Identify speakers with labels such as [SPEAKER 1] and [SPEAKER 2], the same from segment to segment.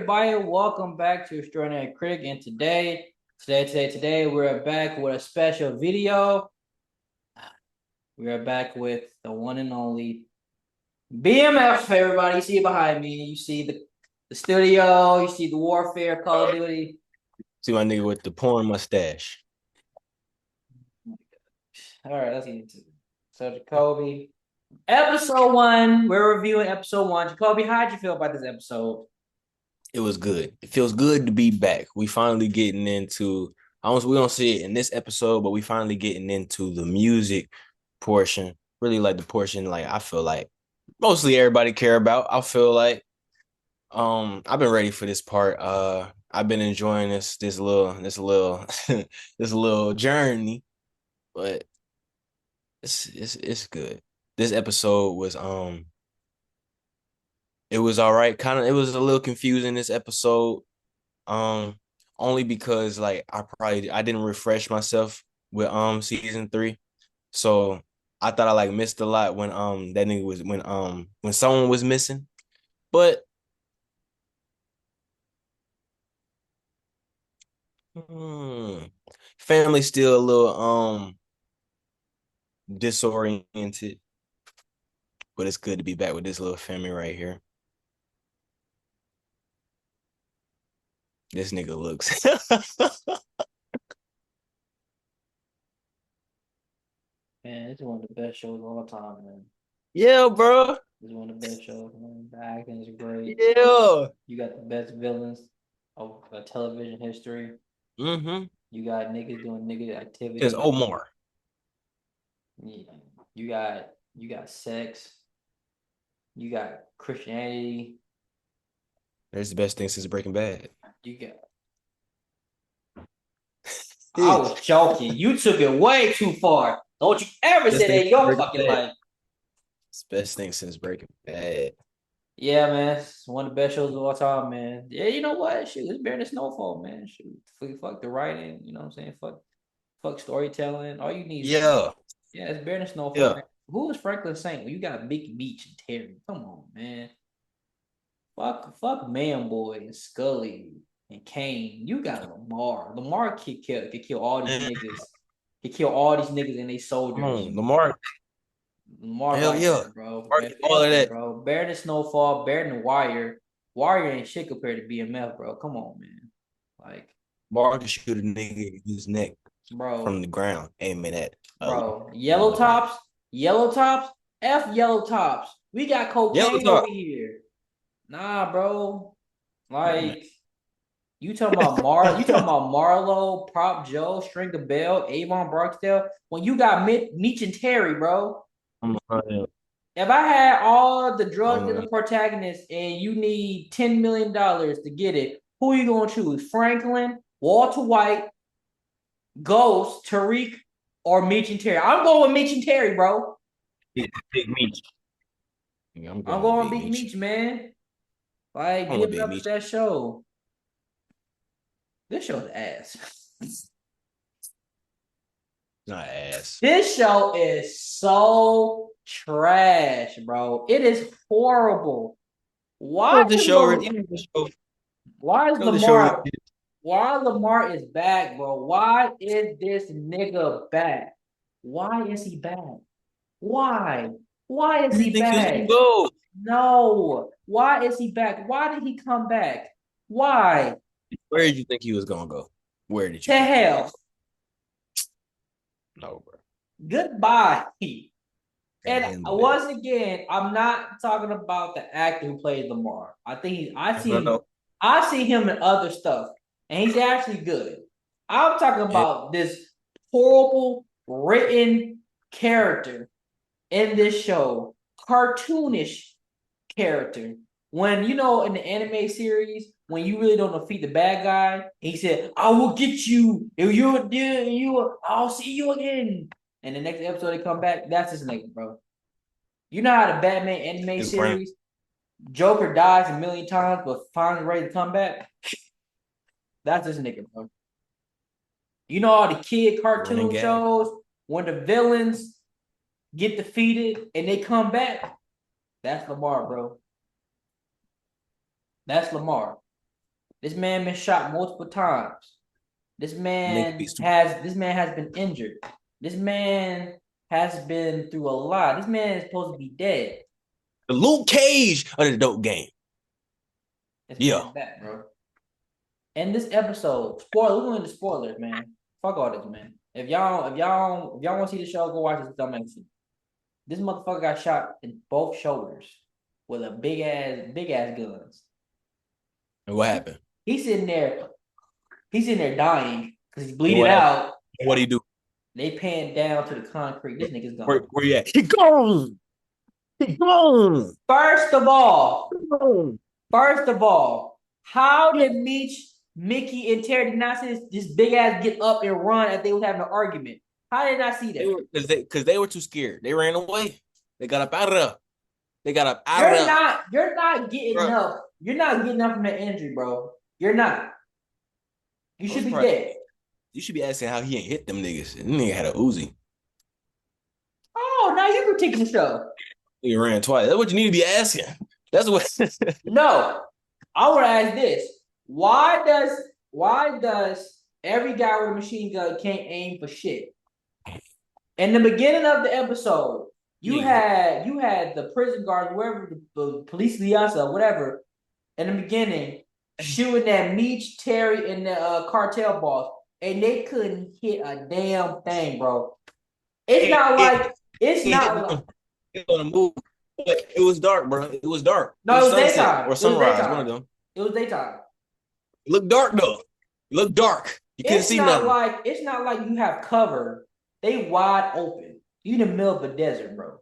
[SPEAKER 1] everybody. Welcome back to Extraordinary Critic. And today, we're back with a special video. We are back with the one and only BMF. Everybody, you see it behind me. You see the studio. You see the warfare, Call of Duty.
[SPEAKER 2] See my nigga with the porn mustache.
[SPEAKER 1] All right, let's get into it. So, Jacoby, episode 1. We're reviewing episode 1. Jacoby, how'd you feel about this episode?
[SPEAKER 2] It was good. It feels good to be back. We finally getting into. We don't see it in this episode, but we finally getting into the music portion. Really like the portion like I feel like mostly everybody care about. I feel like I've been ready for this part. I've been enjoying this little this little journey, but it's good. This episode was it was all right. It was a little confusing this episode. Um, Only because like I didn't refresh myself with season 3. So I thought I like missed a lot when that nigga was when someone was missing. But hmm, family still a little disoriented. But it's good to be back with this little family right here. This nigga looks
[SPEAKER 1] Man, it's one of the best shows of all time, man.
[SPEAKER 2] Yeah, bro.
[SPEAKER 1] It's one of the best shows, man. The acting is great.
[SPEAKER 2] Yeah.
[SPEAKER 1] You got the best villains of television history.
[SPEAKER 2] Mm-hmm.
[SPEAKER 1] You got niggas doing nigga
[SPEAKER 2] It's
[SPEAKER 1] activity.
[SPEAKER 2] Omar.
[SPEAKER 1] Yeah. You got sex. You got Christianity.
[SPEAKER 2] That's the best thing since Breaking Bad.
[SPEAKER 1] You got. I was joking. You took it way too far. Don't you ever
[SPEAKER 2] Best
[SPEAKER 1] say
[SPEAKER 2] thing
[SPEAKER 1] that in
[SPEAKER 2] since
[SPEAKER 1] your
[SPEAKER 2] Breaking
[SPEAKER 1] fucking
[SPEAKER 2] Bad.
[SPEAKER 1] life.
[SPEAKER 2] It's the best thing since Breaking Bad.
[SPEAKER 1] Yeah, man. It's one of the best shows of all time, man. Yeah, you know what? Shoot, it's better than Snowfall, man. Shoot, fuck the writing. You know what I'm saying? Fuck storytelling. All you need is
[SPEAKER 2] Yeah.
[SPEAKER 1] yeah, it's better than Snowfall,
[SPEAKER 2] Yeah.
[SPEAKER 1] man. Who is Franklin Saint? Well, you got Big Beach and Terry. Come on, man. Fuck Man Boy and Scully and Kane. You got Lamar. Lamar could kill all these
[SPEAKER 2] Man,
[SPEAKER 1] niggas. Could kill all these niggas and they
[SPEAKER 2] come
[SPEAKER 1] soldiers.
[SPEAKER 2] on. Lamar.
[SPEAKER 1] Lamar
[SPEAKER 2] Hell
[SPEAKER 1] right
[SPEAKER 2] yeah.
[SPEAKER 1] there, bro.
[SPEAKER 2] Lamar
[SPEAKER 1] Man,
[SPEAKER 2] get all
[SPEAKER 1] fuck
[SPEAKER 2] of
[SPEAKER 1] it,
[SPEAKER 2] that.
[SPEAKER 1] bro. Better than Snowfall, better than Wire. Wire ain't shit compared to BMF, bro. Come on, man. Like,
[SPEAKER 2] Lamar can shoot a nigga in his neck from
[SPEAKER 1] bro,
[SPEAKER 2] the ground, aiming at
[SPEAKER 1] bro.
[SPEAKER 2] another round.
[SPEAKER 1] Yellow tops, F yellow tops. We got
[SPEAKER 2] Yellow
[SPEAKER 1] cocaine
[SPEAKER 2] top.
[SPEAKER 1] over here. Nah, bro.
[SPEAKER 2] Man.
[SPEAKER 1] Like, you talking about Marlo, Prop Joe, Stringer Bell, Avon Barksdale. When you got Meech and Terry, bro.
[SPEAKER 2] I'm
[SPEAKER 1] If I had all the drug
[SPEAKER 2] I'm
[SPEAKER 1] dealer protagonists and you need $10 million to get it, who are you gonna choose? Franklin, Walter White, Ghost, Tariq, or Meech and Terry? I'm going with Meech and Terry, bro.
[SPEAKER 2] Big Meech. Yeah, I'm
[SPEAKER 1] I'm
[SPEAKER 2] going with
[SPEAKER 1] going
[SPEAKER 2] Big
[SPEAKER 1] Big
[SPEAKER 2] Meech.
[SPEAKER 1] Meech, man. Like,
[SPEAKER 2] I'm with
[SPEAKER 1] give
[SPEAKER 2] Big
[SPEAKER 1] up with
[SPEAKER 2] Meech.
[SPEAKER 1] that show. This show's ass.
[SPEAKER 2] Not ass.
[SPEAKER 1] This show is so trash, bro. It is horrible.
[SPEAKER 2] You know
[SPEAKER 1] Why
[SPEAKER 2] what this
[SPEAKER 1] is
[SPEAKER 2] show
[SPEAKER 1] the
[SPEAKER 2] really, you know what this show, you
[SPEAKER 1] why is
[SPEAKER 2] know what this show really
[SPEAKER 1] Lamar Why Lamar is back, bro? Why is this nigga back? Why is he back? Why? Why is
[SPEAKER 2] Where
[SPEAKER 1] he
[SPEAKER 2] you think he was gonna
[SPEAKER 1] back?
[SPEAKER 2] go?
[SPEAKER 1] No. Why is he back? Why did he come back? Why?
[SPEAKER 2] Where did you think he was gonna go? Where did you
[SPEAKER 1] To
[SPEAKER 2] think he was gonna
[SPEAKER 1] hell.
[SPEAKER 2] go? No, bro.
[SPEAKER 1] Goodbye.
[SPEAKER 2] Can't
[SPEAKER 1] And
[SPEAKER 2] handle that.
[SPEAKER 1] once again, I'm not talking about the actor who played Lamar. I think
[SPEAKER 2] I know.
[SPEAKER 1] I see him in other stuff, and he's actually good. I'm talking
[SPEAKER 2] And
[SPEAKER 1] about this horrible written character in this show, cartoonish character. When you know in the anime series, when you really don't defeat the bad guy, he said, "I will get you. If I'll see you again." And the next episode they come back, that's his nigga, bro. You know how the Batman anime
[SPEAKER 2] his brain.
[SPEAKER 1] series, Joker dies a million times, but finally ready to come back. That's his nigga, bro. You know all the kid
[SPEAKER 2] Running
[SPEAKER 1] cartoon
[SPEAKER 2] gag.
[SPEAKER 1] shows when the villains get defeated and they come back. That's Lamar, bro. That's Lamar. This man been shot multiple times. This
[SPEAKER 2] Nigga be
[SPEAKER 1] man
[SPEAKER 2] super.
[SPEAKER 1] has this man has been injured. This man has been through a lot. This man is supposed to be dead.
[SPEAKER 2] The Luke Cage of the dope game.
[SPEAKER 1] This
[SPEAKER 2] Yeah.
[SPEAKER 1] man's back, bro. In this episode, spoiler, we're going into spoilers, man. Fuck all this, man. If y'all want to see the show, go watch this dumb shit. This motherfucker got shot in both shoulders with a big ass guns.
[SPEAKER 2] And what happened?
[SPEAKER 1] He's sitting there dying because he's
[SPEAKER 2] And
[SPEAKER 1] bleeding
[SPEAKER 2] what happened?
[SPEAKER 1] out.
[SPEAKER 2] What do you do?
[SPEAKER 1] They pan down to the concrete. This nigga's
[SPEAKER 2] Where,
[SPEAKER 1] gone.
[SPEAKER 2] where you at? He gone. He gone.
[SPEAKER 1] First of all,
[SPEAKER 2] Gone.
[SPEAKER 1] how did Mickey, and Terry did not see this big ass get up and run as they was having an argument? How did I see that?
[SPEAKER 2] Because they were too scared. They ran away. They got up out of there. They got up out of there.
[SPEAKER 1] You're not getting
[SPEAKER 2] Bro.
[SPEAKER 1] up. You're not getting up from that injury, bro. You're not. You should be dead.
[SPEAKER 2] You should be asking how he ain't hit them niggas. That nigga had a Uzi.
[SPEAKER 1] Oh, now you're critiquing the show.
[SPEAKER 2] He ran twice. That's what you need to be asking. That's what.
[SPEAKER 1] No, I want to ask this: Why does every guy with a machine gun can't aim for shit? In the beginning of the episode, you had the prison guards, wherever the police liaison, whatever, in the beginning, shooting at Meech, Terry, and the cartel boss, and they couldn't hit a damn thing, bro. It's not like
[SPEAKER 2] It on the move. But it was dark, bro. It was dark.
[SPEAKER 1] No, it was daytime
[SPEAKER 2] or sunrise. One of them.
[SPEAKER 1] It was daytime.
[SPEAKER 2] It looked dark though. It looked dark. You couldn't see nothing.
[SPEAKER 1] It's not like you have cover. They wide open. You in the middle of the desert, bro.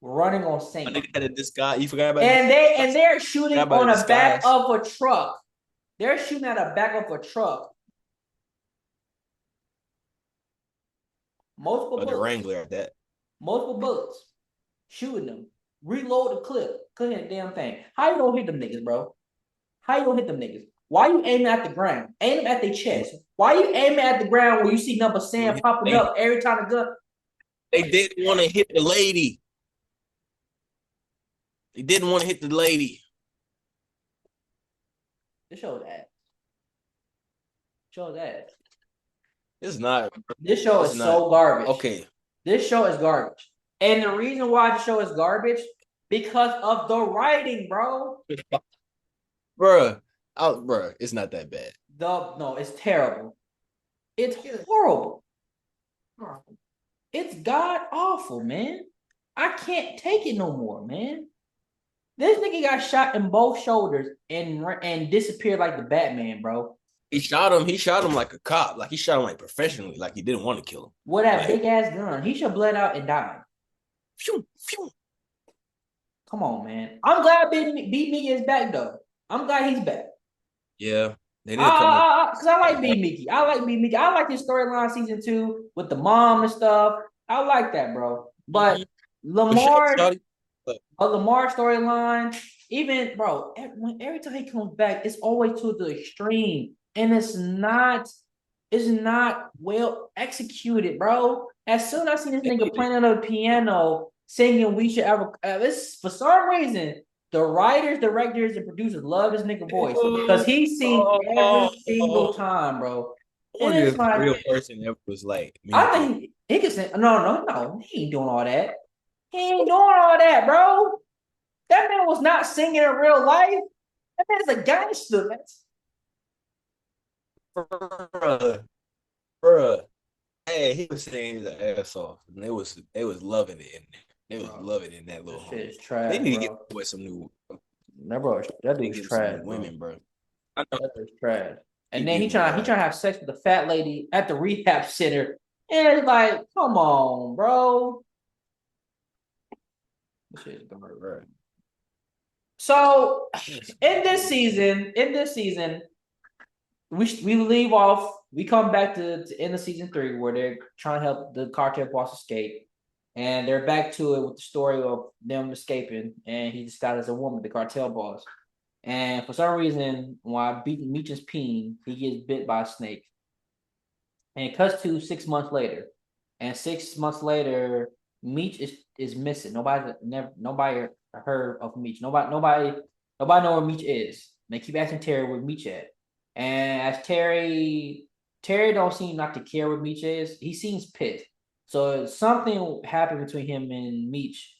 [SPEAKER 1] Running on sand.
[SPEAKER 2] They had a disguise. You forgot about
[SPEAKER 1] and they're shooting on the back of a truck. They're shooting at the back of a truck. Multiple bullets.
[SPEAKER 2] The Wrangler at that.
[SPEAKER 1] Multiple bullets. Shooting them. Reload the clip. Couldn't hit the damn thing. How you don't hit them niggas, bro? How you don't hit them niggas? Why you aiming at the ground? Aim at their chest. Why you aiming at the ground where you see number sand popping up every time the gun?
[SPEAKER 2] They didn't want to hit the lady. They didn't want to hit the lady.
[SPEAKER 1] This show is ass. Show is ass.
[SPEAKER 2] It's not.
[SPEAKER 1] This show is so garbage.
[SPEAKER 2] Okay.
[SPEAKER 1] This show is garbage. And the reason why the show is garbage, because of the writing, bro.
[SPEAKER 2] Bruh, it's not that bad.
[SPEAKER 1] No, it's terrible. It's horrible. It's god awful, man. I can't take it no more, man. This nigga got shot in both shoulders and disappeared like the Batman, bro.
[SPEAKER 2] He shot him like a cop. Like he shot him like professionally, like he didn't want to kill him.
[SPEAKER 1] With that big ass gun. He should have bled out and died.
[SPEAKER 2] Phew, phew.
[SPEAKER 1] Come on, man. I'm glad B Mickey is back though. I'm glad he's back.
[SPEAKER 2] Yeah. They did
[SPEAKER 1] Because I like B Mickey. I like his storyline season 2 with the mom and stuff. I like that, bro. But Lamar storyline, even bro, every time he comes back, it's always to the extreme. And it's not well executed, bro. As soon as I see this nigga playing on the piano, singing "We Should Ever," this for some reason, the writers, directors, and producers love this nigga voice because he sings every single time, bro.
[SPEAKER 2] And it's like real person ever was like.
[SPEAKER 1] I think he could sing. No, he ain't doing all that. He ain't doing all that, bro. That man was not singing in real life. That man's a gangster.
[SPEAKER 2] Bruh. Hey, he was saying his ass off. And they was loving it in there. They was loving it in that little
[SPEAKER 1] shit is trash.
[SPEAKER 2] They need to get with some new
[SPEAKER 1] that dude's trash.
[SPEAKER 2] Women, bro.
[SPEAKER 1] I know that dude's trash. And then he trying to have sex with the fat lady at the rehab center. And it's like, come on, bro. This shit is garbage. So in this season, we leave off. We come back to end of season 3 where they're trying to help the cartel boss escape, and they're back to it with the story of them escaping. And he just got as a woman, the cartel boss. And for some reason, while beating Meech's peen, he gets bit by a snake. And it cuts to 6 months later, and 6 months later, Meech is missing. Nobody heard of Meech. Nobody know where Meech is. And they keep asking Terry where Meech at. And as Terry don't seem not to care what Meech is. He seems pissed. So something happened between him and Meech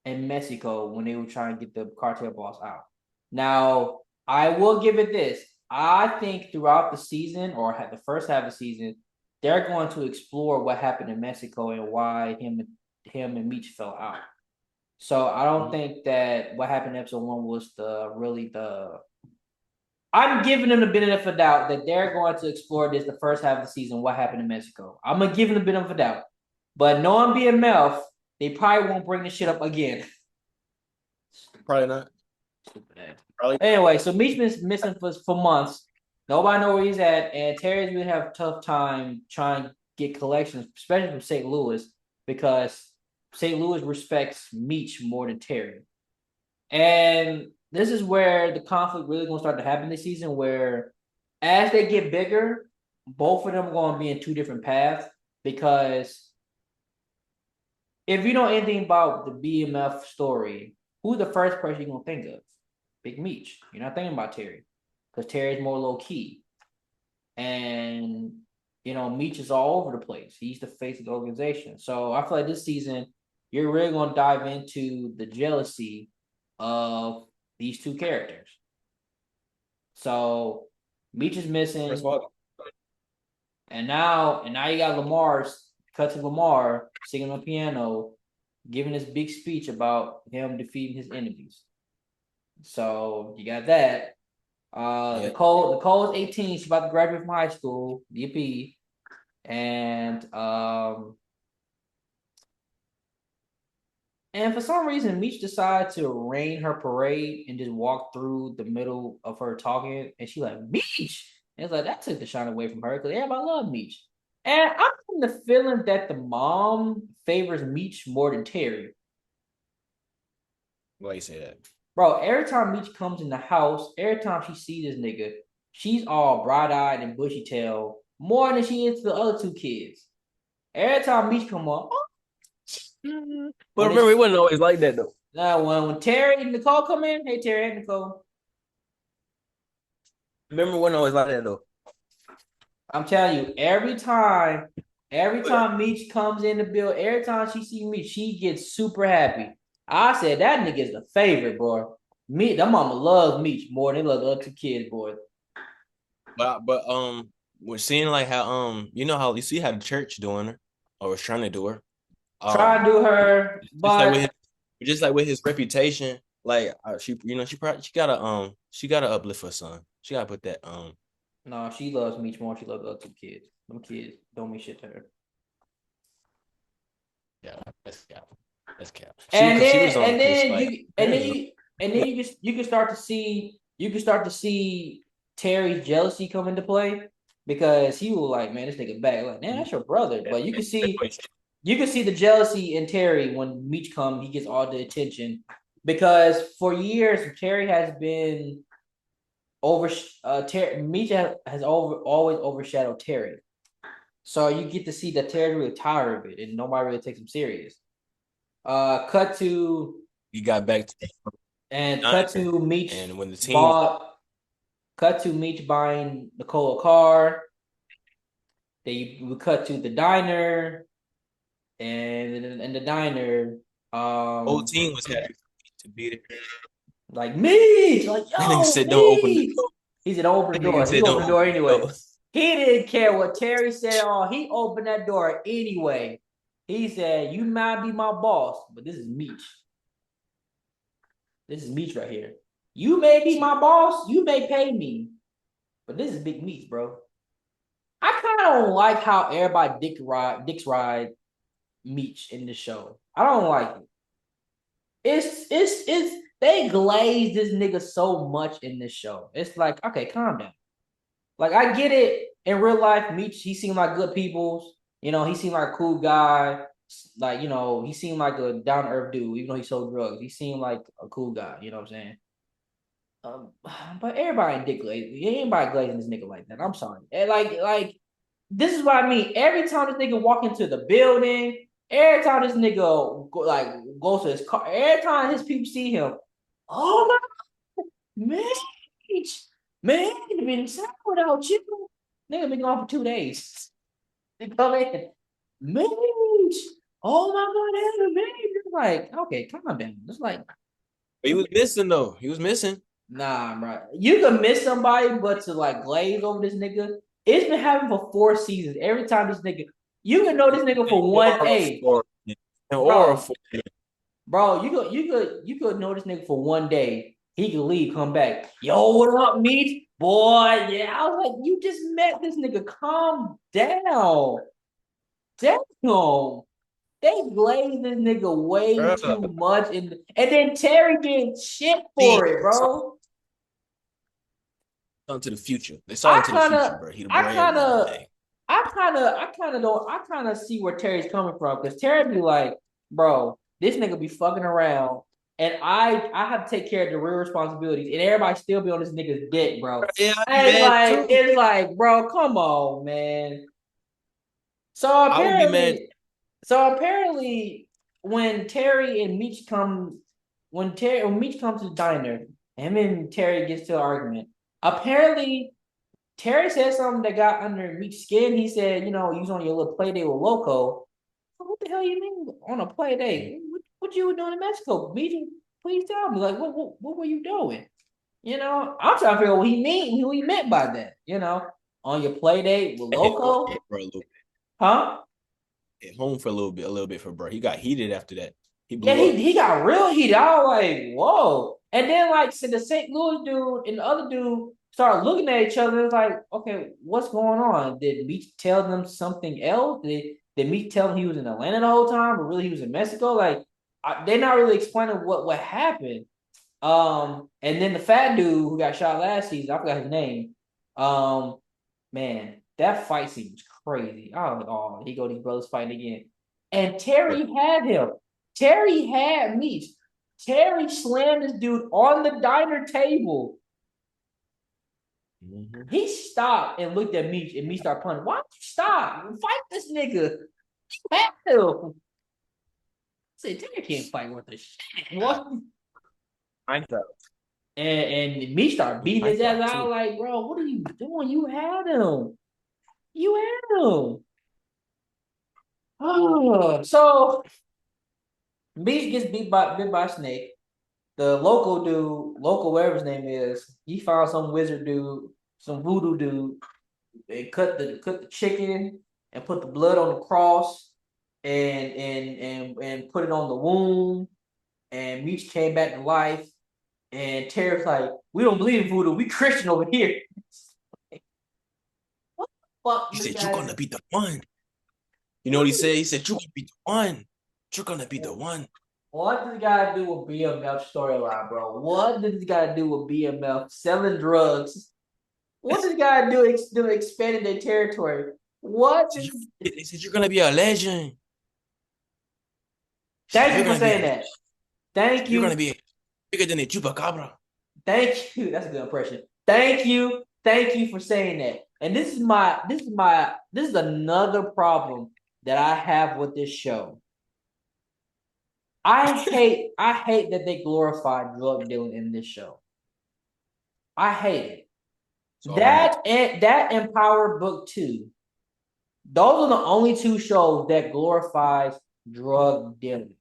[SPEAKER 1] in Mexico when they were trying to get the cartel boss out. Now, I will give it this. I think throughout the season or the first half of the season, they're going to explore what happened in Mexico and why him and Meech fell out. So I don't think that what happened in episode one was the. I'm giving them the benefit of doubt that they're going to explore this the first half of the season. What happened in Mexico? I'm gonna give them the benefit of doubt, but knowing BMF, they probably won't bring this shit up again.
[SPEAKER 2] Probably not. Probably.
[SPEAKER 1] Anyway, so Meech been missing for months. Nobody know where he's at, and Terry's gonna have a tough time trying to get collections, especially from St. Louis, because St. Louis respects Meech more than Terry. And this is where the conflict really gonna start to happen this season, where as they get bigger, both of them are gonna be in two different paths. Because if you know anything about the BMF story, who's the first person you're gonna think of? Big Meech. You're not thinking about Terry, because Terry's more low key, and Meech is all over the place. He's the face of the organization. So I feel like this season you're really gonna dive into the jealousy of these two characters. So Meech is missing,
[SPEAKER 2] First of all,
[SPEAKER 1] and now you got cut to Lamar singing on the piano, giving this big speech about him defeating his enemies. So you got that. Nicole's 18. She's about to graduate from high school, DP, and for some reason, Meech decided to rain her parade and just walk through the middle of her talking, and she like Meech. And it's like that took the shine away from her because everybody love Meech. And I'm getting the feeling that the mom favors Meech more than Terry.
[SPEAKER 2] why you say that?
[SPEAKER 1] Bro, every time Meech comes in the house, every time she sees this nigga, she's all bright-eyed and bushy-tailed more than she is to the other two kids. Every time Meech come on,
[SPEAKER 2] But remember, it wasn't always like that though.
[SPEAKER 1] now when Terry and Nicole come in, hey Terry, hey Nicole.
[SPEAKER 2] Remember, it wasn't always like that though.
[SPEAKER 1] I'm telling you, every time Meech comes in the bill, every time she see Meech, she gets super happy. I said that nigga is the favorite, bro. Me, that mama loves Meech more than they love the other two kids, boy.
[SPEAKER 2] But we're seeing like how how you see how the church doing her or was trying to do her.
[SPEAKER 1] Try to do her,
[SPEAKER 2] Just like with
[SPEAKER 1] but
[SPEAKER 2] his reputation, like she gotta uplift her son. She gotta put that
[SPEAKER 1] no, she loves Meech more. She loves the other two kids. Them kids don't mean shit to her.
[SPEAKER 2] yeah, that's cap. That's cap. She was on
[SPEAKER 1] And
[SPEAKER 2] Chris
[SPEAKER 1] then
[SPEAKER 2] like
[SPEAKER 1] you and then you and then you can start to see Terry's jealousy come into play because he was like, man, this nigga back. Like, man, that's your brother. But you can see the jealousy in Terry when Meech comes, he gets all the attention. Because for years, Terry has been Meech has always overshadowed Terry. So you get to see that Terry's really tired of it and nobody really takes him serious. Cut to
[SPEAKER 2] he got back to
[SPEAKER 1] cut to Meech
[SPEAKER 2] and when the team
[SPEAKER 1] buying Nicole a car. They would cut to the diner, and in the diner,
[SPEAKER 2] whole team was happy to be there.
[SPEAKER 1] like Meech, like
[SPEAKER 2] That nigga
[SPEAKER 1] yo,
[SPEAKER 2] said don't open the
[SPEAKER 1] Meech. He said open the
[SPEAKER 2] that nigga
[SPEAKER 1] door. He
[SPEAKER 2] said don't
[SPEAKER 1] opened the door
[SPEAKER 2] open the
[SPEAKER 1] anyway.
[SPEAKER 2] door.
[SPEAKER 1] He didn't care what Terry said. Oh, he opened that door anyway. He said, "You might be my boss, but this is Meech. This is Meech right here. You may be my boss. You may pay me, but this is Big Meech, bro." I kind of don't like how everybody dicks ride Meech in the show. I don't like it. It's they glaze this nigga so much in this show. It's like, okay, calm down. Like I get it in real life, Meech, he seemed like good people. He seemed like a cool guy. Like, he seemed like a down to earth dude, even though he sold drugs. He seemed like a cool guy, you know what I'm saying? But everybody in dick glaze, anybody glazing this nigga like that. I'm sorry. And like this is what I mean. Every time this nigga walk into the building, every time this nigga goes to his car, every time his people see him, oh my man, Man, it's been sad without you. Nigga been gone for 2 days. They come in, Mitch. Oh my God, Mitch. It's like, okay, calm down. It's like,
[SPEAKER 2] He was missing though. He was missing.
[SPEAKER 1] nah, bro. You can miss somebody, but to like glaze over this nigga, it's been happening for 4 seasons. Every time this nigga, you can know this nigga for one
[SPEAKER 2] Or
[SPEAKER 1] A,
[SPEAKER 2] for or
[SPEAKER 1] bro.
[SPEAKER 2] for
[SPEAKER 1] Bro, you could know this nigga for one day. He could leave, come back. Yo, what up, meat? Boy, yeah. I was like, you just met this nigga. Calm down. Damn. They glazed this nigga way too much. And then Terry getting shit for it, bro.
[SPEAKER 2] into the future. They saw
[SPEAKER 1] I
[SPEAKER 2] into the
[SPEAKER 1] kind
[SPEAKER 2] future,
[SPEAKER 1] of,
[SPEAKER 2] bro. He the
[SPEAKER 1] I
[SPEAKER 2] bread
[SPEAKER 1] kind
[SPEAKER 2] one
[SPEAKER 1] of,
[SPEAKER 2] day.
[SPEAKER 1] I kind of see where Terry's coming from because Terry be like, bro, this nigga be fucking around, and I have to take care of the real responsibilities, and everybody still be on this nigga's dick, bro.
[SPEAKER 2] Yeah, I'd be
[SPEAKER 1] And
[SPEAKER 2] mad too.
[SPEAKER 1] it's like, bro, come on, man. So
[SPEAKER 2] I would be mad.
[SPEAKER 1] apparently, when Terry and Meech come, when Meech comes to the diner, him and Terry gets to an argument. Apparently, Terry said something that got under Meech's skin. He said, you know, you was on your little play date with Loco. What the hell you mean on a play date? What you were doing in Mexico? Meech, please tell me. Like, what were you doing? You know, I'm trying to figure out who he meant by that. You know, on your play date with
[SPEAKER 2] Hit home
[SPEAKER 1] Loco,
[SPEAKER 2] for a little bit.
[SPEAKER 1] huh?
[SPEAKER 2] Hit home for a little bit for bro. He got heated after that. He
[SPEAKER 1] Yeah,
[SPEAKER 2] blew up.
[SPEAKER 1] he got real heated. I was like, whoa. And then like so the St. Louis dude and the other dude started looking at each other. It's like, okay, what's going on? Did Meech tell them something else? Did Meech tell them he was in Atlanta the whole time, but really he was in Mexico? Like they're not really explaining what happened. And then the fat dude who got shot last season, I forgot his name. Um, man, that fight scene was crazy. I was like, oh, he go these brothers fighting again. And Terry had him. Terry had Meech. Terry slammed this dude on the diner table.
[SPEAKER 2] Mm-hmm.
[SPEAKER 1] He stopped and looked at Meech, and Meech started punching. Why don't you stop? Fight this nigga. You have to. I said, Terry can't fight worth a shit. What?
[SPEAKER 2] I thought.
[SPEAKER 1] And Meech started beating
[SPEAKER 2] I
[SPEAKER 1] his ass.
[SPEAKER 2] thought
[SPEAKER 1] I
[SPEAKER 2] too.
[SPEAKER 1] was like, bro, what are you doing? You had him. You had him. Oh, so Meech gets bit by a snake. The local dude, local whatever his name is, he found some wizard dude, some voodoo dude. They cut the chicken and put the blood on the cross and put it on the wound. And Meech came back to life. And Terry's like, we don't believe in voodoo. We Christian over here. What the fuck
[SPEAKER 2] He
[SPEAKER 1] this
[SPEAKER 2] said, "You're
[SPEAKER 1] guy?
[SPEAKER 2] gonna be the one." You know what he said? He said, "You're gonna be the one. You're gonna be the one."
[SPEAKER 1] What does this guy do with BMF storyline, bro? What does this guy do with BMF selling drugs? What does this guy do expanding their territory? What?
[SPEAKER 2] He said, "You're gonna be a legend." He said,
[SPEAKER 1] Thank you
[SPEAKER 2] "You're
[SPEAKER 1] for
[SPEAKER 2] gonna be a
[SPEAKER 1] saying
[SPEAKER 2] legend.
[SPEAKER 1] that. Thank
[SPEAKER 2] You're gonna
[SPEAKER 1] you.
[SPEAKER 2] be bigger than a chupacabra."
[SPEAKER 1] Thank you. That's a good impression. Thank you. Thank you for saying that. And this is another problem that I have with this show. I hate that they glorify drug dealing in this show. I hate it.
[SPEAKER 2] So I'm mad.
[SPEAKER 1] That Empower Book 2. Those are the only two shows that glorifies drug dealing.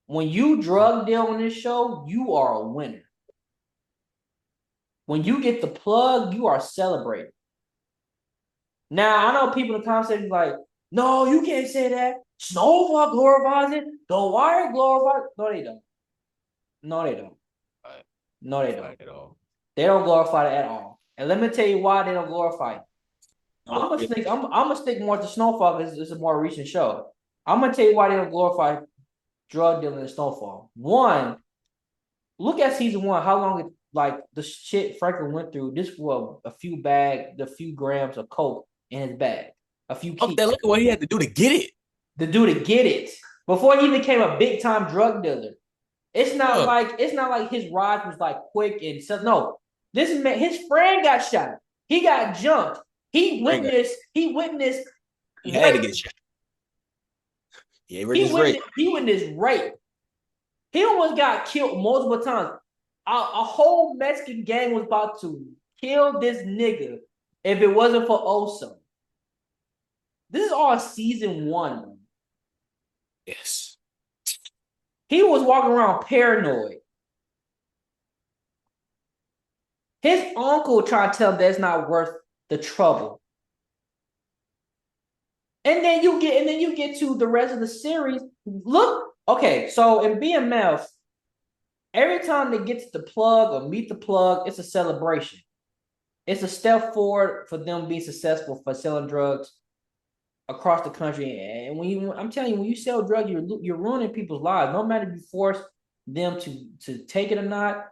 [SPEAKER 1] When you drug deal on this show, you are a winner. When you get the plug, you are celebrated. Now I know people in the conversation like, no, you can't say that. Snowfall glorifies it. The Wire glorifies it. No, they don't. No, they don't. No, they don't.
[SPEAKER 2] At all.
[SPEAKER 1] They don't glorify it at all. And let me tell you why they don't glorify it.
[SPEAKER 2] No,
[SPEAKER 1] I'm gonna stick more to Snowfall because it's a more recent show. I'm gonna tell you why they don't glorify drug dealing in Snowfall. One, look at season one, how long it like the shit Franklin went through. This was a few grams of coke in his bag, a few
[SPEAKER 2] fuck
[SPEAKER 1] keys
[SPEAKER 2] that. Look at what he had to do to get it.
[SPEAKER 1] to do to get it before he became a big time drug dealer.
[SPEAKER 2] Yeah.
[SPEAKER 1] It's not like his rise was like quick and so no. This man, his friend got shot. He got jumped. He witnessed
[SPEAKER 2] He had to
[SPEAKER 1] rape.
[SPEAKER 2] get shot. He ever this rape.
[SPEAKER 1] He witnessed rape. He almost got killed multiple times. A whole Mexican gang was about to kill this nigga if it wasn't for Oso. This is all season 1.
[SPEAKER 2] Yes.
[SPEAKER 1] He was walking around paranoid. His uncle tried to tell him that's not worth the trouble. And then you get to the rest of the series. Look, okay, so in BMF, every time they get to the plug or meet the plug, it's a celebration. It's a step forward for them being successful for selling drugs across the country. And I'm telling you, when you sell drugs, you're ruining people's lives. No matter if you force them to take it or not.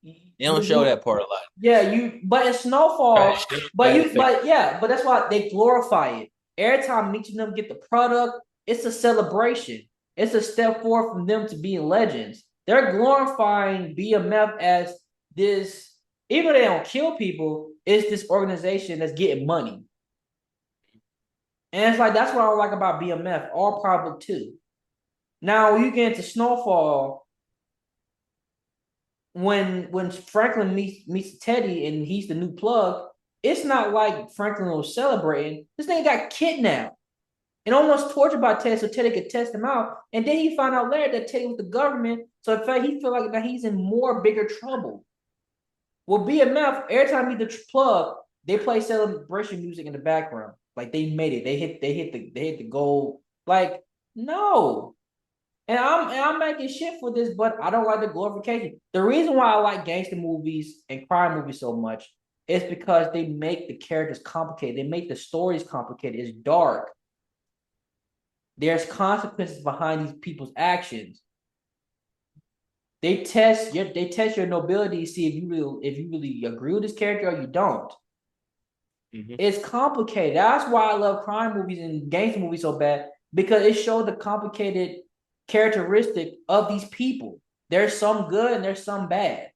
[SPEAKER 2] They don't show that part a lot.
[SPEAKER 1] Yeah, but in Snowfall,
[SPEAKER 2] Right.
[SPEAKER 1] but that's why they glorify it. Every time meeting them get the product, it's a celebration. It's a step forward from them to being legends. They're glorifying BMF as this, even though they don't kill people, it's this organization that's getting money. And it's like that's what I like about BMF, all profit too. Now you get into Snowfall, when Franklin meets Teddy and he's the new plug, it's not like Franklin was celebrating. This nigga got kidnapped and almost tortured by Teddy so Teddy could test him out. And then he found out later that Teddy was the government. So in fact, he feel like that he's in more bigger trouble. Well, BMF, every time he the plug, they play celebration music in the background. Like they made it. They hit the goal. Like, no. And I'm making shit for this, but I don't like the glorification. The reason why I like gangster movies and crime movies so much is because they make the characters complicated. They make the stories complicated. It's dark. There's consequences behind these people's actions. They test your nobility to see if you really agree with this character or you don't. Mm-hmm. It's complicated. That's why I love crime movies and gangster movies so bad, because it shows the complicated characteristic of these people. There's some good and there's some bad.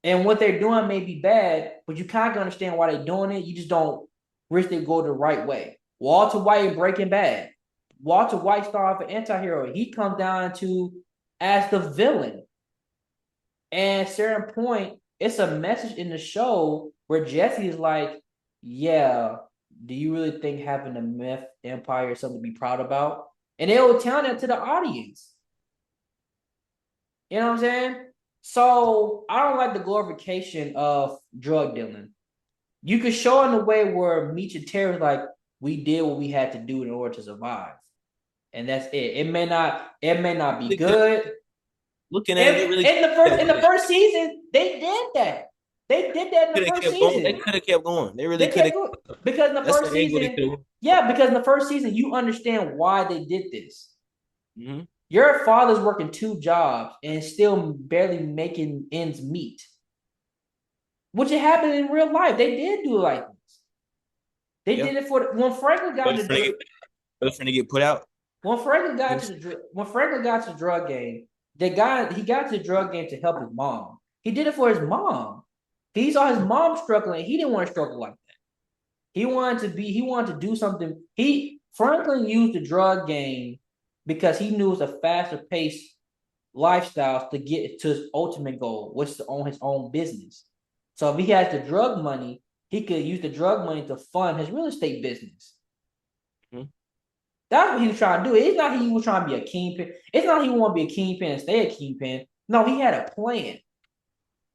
[SPEAKER 1] And what they're doing may be bad, but you kind of understand why they're doing it. You just don't wish they go the right way. Walter White in Breaking Bad. Walter White started off an anti-hero. He comes down to as the villain. And at a certain point, it's a message in the show where Jesse is like, yeah, do you really think having a meth empire is something to be proud about? And they will tell that to the audience. You know what I'm saying? So I don't like the glorification of drug dealing. You could show in a way where Meech and Terry like, we did what we had to do in order to survive. And that's it. It may not be good.
[SPEAKER 2] Looking at it, really
[SPEAKER 1] in the first season, they did that. They did that in the first season.
[SPEAKER 2] They could have kept going. They really could have.
[SPEAKER 1] Because in the first season, because in the first season, you understand why they did this. Mm-hmm. Your father's working 2 jobs and still barely making ends meet. Which it happened in real life. They did do it like this. They did it for when Franklin got
[SPEAKER 2] to get put out.
[SPEAKER 1] When Franklin got to the drug game, he got to the drug game to help his mom. He did it for his mom. He saw his mom struggling. He didn't want to struggle like that. He wanted to do something. Franklin used the drug game because he knew it was a faster paced lifestyle to get to his ultimate goal, which is to own his own business. So if he has the drug money, he could use the drug money to fund his real estate business. Mm-hmm. That's what he was trying to do. It's not he was trying to be a kingpin. It's not he wanted to be a kingpin and stay a kingpin. No, he had a plan.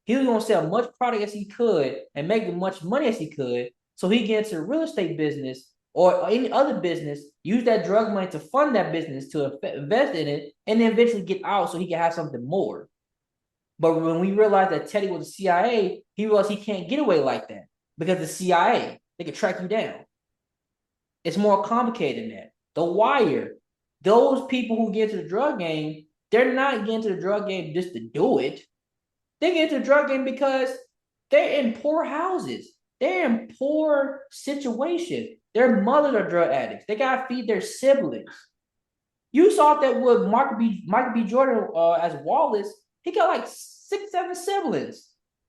[SPEAKER 1] He was going to sell much product as he could and make as much money as he could, so he get into the real estate business or any other business, use that drug money to fund that business, to invest in it, and then eventually get out so he can have something more. But when we realized that Teddy was the CIA, he realized he can't get away like that because the CIA, they can track you down. It's more complicated than that. The Wire, those people who get into the drug game, they're not getting into the drug game just to do it. They get into the drug game because they're in poor houses. They're in poor situations. Their mothers are drug addicts. They gotta feed their siblings. You saw that with Michael B. Jordan as Wallace. He got like 6, 7 siblings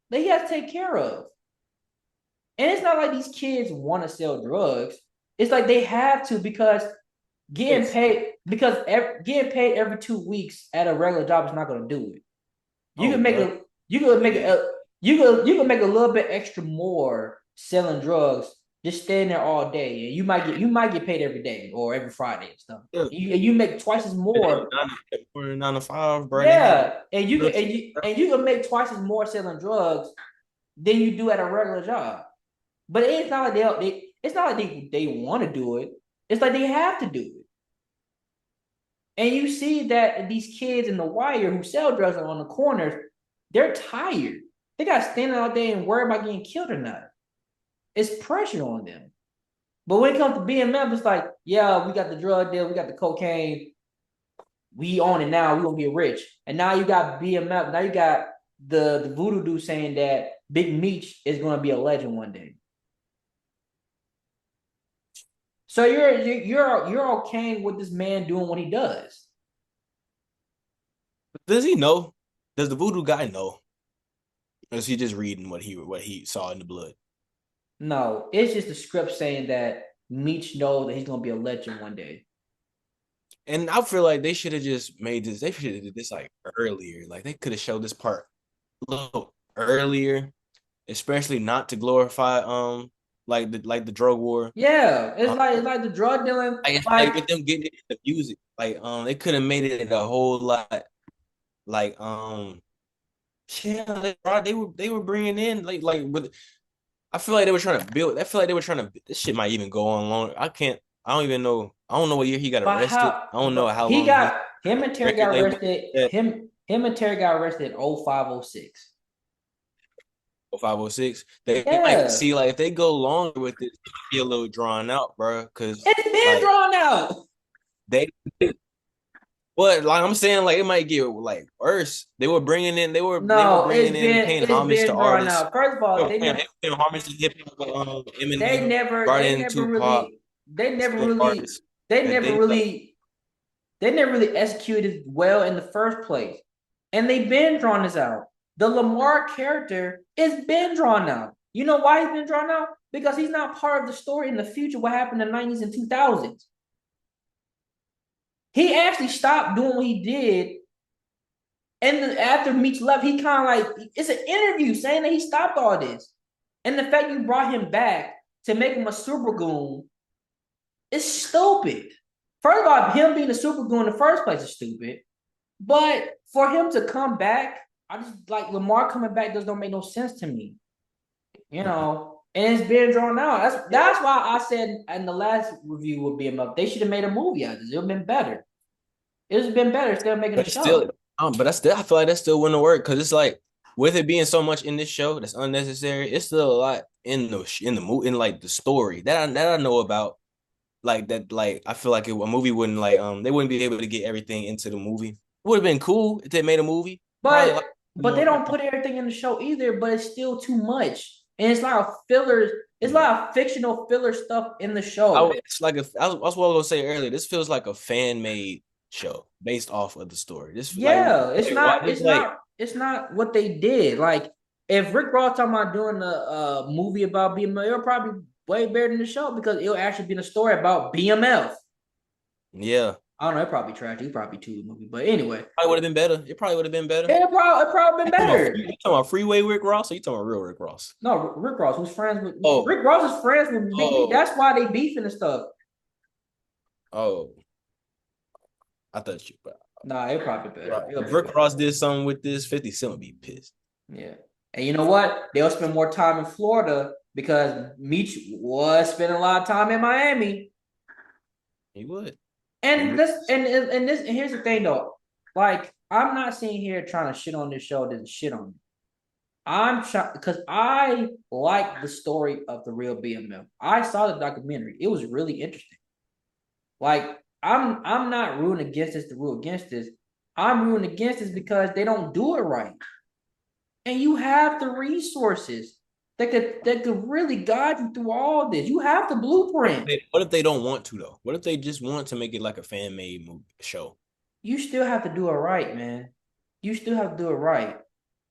[SPEAKER 1] that he has to take care of. And it's not like these kids want to sell drugs. It's like they have to because getting paid every 2 weeks at a regular job is not going to do it. You can make You can make a little bit extra more selling drugs, just staying there all day, and you might get paid every day or every Friday and stuff.
[SPEAKER 2] Yeah.
[SPEAKER 1] You make twice as
[SPEAKER 2] And they
[SPEAKER 1] more.
[SPEAKER 2] were 9 to 5, bro. They had
[SPEAKER 1] Yeah, and you can and you can make twice as more selling drugs than you do at a regular job. But it's not like it's not like they want to do it. It's like they have to do it. And you see that these kids in the wire who sell drugs on the corners, they're tired. They got to stand out there and worry about getting killed or not. It's pressure on them. But when it comes to BMF, it's like, yeah, we got the drug deal, we got the cocaine, we own it now, we gonna get rich. And now you got BMF, now you got the voodoo dude saying that Big Meech is gonna be a legend one day. So you're okay with this man doing what he does.
[SPEAKER 2] Does he know? Does the voodoo guy know? Or is he just reading what he saw in the blood?
[SPEAKER 1] No, it's just the script saying that Meech knows that he's gonna be a legend one day.
[SPEAKER 2] And I feel like they should have just made this. They should have did this like earlier. Like they could have showed this part a little earlier, especially not to glorify like the drug war.
[SPEAKER 1] Yeah, it's
[SPEAKER 2] Um,
[SPEAKER 1] like the drug dealing,
[SPEAKER 2] like with them getting into music, like they could have made it a whole lot like yeah, they were bringing in like with I feel like they were trying to build. I feel like they were trying to. This shit might even go on long. I can't. I don't even know. I don't know what year he got
[SPEAKER 1] but
[SPEAKER 2] arrested.
[SPEAKER 1] how
[SPEAKER 2] I don't know
[SPEAKER 1] but
[SPEAKER 2] how
[SPEAKER 1] he
[SPEAKER 2] long he
[SPEAKER 1] got him and Terry got
[SPEAKER 2] record label
[SPEAKER 1] arrested.
[SPEAKER 2] at
[SPEAKER 1] Him and Terry got arrested in 0506.
[SPEAKER 2] 506. They might
[SPEAKER 1] Yeah,
[SPEAKER 2] see like if they go longer with it, it might be a little drawn out, bro. Because
[SPEAKER 1] it's been
[SPEAKER 2] like
[SPEAKER 1] drawn out.
[SPEAKER 2] they, but like I'm saying, like it might get like worse. They were bringing in. They were
[SPEAKER 1] No,
[SPEAKER 2] bringing in paying
[SPEAKER 1] it's
[SPEAKER 2] homage to
[SPEAKER 1] been drawn
[SPEAKER 2] artists.
[SPEAKER 1] out. First of all,
[SPEAKER 2] They were paying homage to hip hop,
[SPEAKER 1] they
[SPEAKER 2] Eminem,
[SPEAKER 1] never
[SPEAKER 2] brought
[SPEAKER 1] they
[SPEAKER 2] in
[SPEAKER 1] never
[SPEAKER 2] Tupac,
[SPEAKER 1] really they never
[SPEAKER 2] some
[SPEAKER 1] really
[SPEAKER 2] artists
[SPEAKER 1] they
[SPEAKER 2] that
[SPEAKER 1] never
[SPEAKER 2] they like.
[SPEAKER 1] really they never really executed well in the first place. And they've been drawn this out. The Lamar character is been drawn out. You know why he's been drawn out? Because he's not part of the story in the future, what happened in the 90s and 2000s. He actually stopped doing what he did. And after Meech left, he kind of like, it's an interview saying that he stopped all this. And the fact you brought him back to make him a super goon is stupid. First of all, him being a super goon in the first place is stupid. But for him to come back, I just like Lamar coming back just don't make no sense to me. You know, and it's been drawn out. That's why I said in the last review with BMF, they should have made a movie out of this. It would have been better. It would have been better instead of making a
[SPEAKER 2] But still,
[SPEAKER 1] show.
[SPEAKER 2] but I feel like that still wouldn't work because it's like with it being so much in this show that's unnecessary. It's still a lot in the movie in like the story that I know about. Like that, like I feel like a movie wouldn't like they wouldn't be able to get everything into the movie. Would have been cool if they made a movie. Probably
[SPEAKER 1] But
[SPEAKER 2] like
[SPEAKER 1] but they
[SPEAKER 2] more.
[SPEAKER 1] don't put everything in the show either, but it's still too much. And it's a lot of fillers, it's a
[SPEAKER 2] Yeah.
[SPEAKER 1] lot of fictional filler stuff in the
[SPEAKER 2] I
[SPEAKER 1] show.
[SPEAKER 2] would, it's like that's what I was gonna say earlier. This feels like a fan made show based off of the story. This like
[SPEAKER 1] Yeah, it's not,
[SPEAKER 2] this like
[SPEAKER 1] it's not what they did. Like if Rick Ross talking about doing a movie about BMF, it'll probably be way better than the show because it'll actually be a story about BMF.
[SPEAKER 2] yeah.
[SPEAKER 1] I don't know, it probably trash. It probably too movie, but anyway,
[SPEAKER 2] Probably would have been better. It probably would have been better.
[SPEAKER 1] it probably been better.
[SPEAKER 2] You talking about Freeway Rick Ross or you talking about real Rick Ross?
[SPEAKER 1] No, Rick Ross, who's friends with
[SPEAKER 2] Oh,
[SPEAKER 1] Rick Ross is friends with Big B.
[SPEAKER 2] oh,
[SPEAKER 1] That's why they beefing and stuff.
[SPEAKER 2] oh. I thought you, but
[SPEAKER 1] Nah, it probably better. It'll
[SPEAKER 2] if
[SPEAKER 1] be
[SPEAKER 2] Rick
[SPEAKER 1] better.
[SPEAKER 2] Ross did something with this, 50 Cent would be pissed.
[SPEAKER 1] Yeah. And you know what? They'll spend more time in Florida because Meech was spending a lot of time in Miami.
[SPEAKER 2] He would.
[SPEAKER 1] And
[SPEAKER 2] And
[SPEAKER 1] and here's the thing though. Like, I'm not sitting here trying to shit on this show to shit on it. I'm trying because I like the story of the real BMF. I saw the documentary. It was really interesting. Like, I'm not rooting against this to root against this. I'm rooting against this because they don't do it right. And you have the resources that could really guide you through all this. You have the blueprint.
[SPEAKER 2] what if they don't want to though? What if they just want to make it like a fan made movie show?
[SPEAKER 1] You still have to do it right, man. You still have to do it right.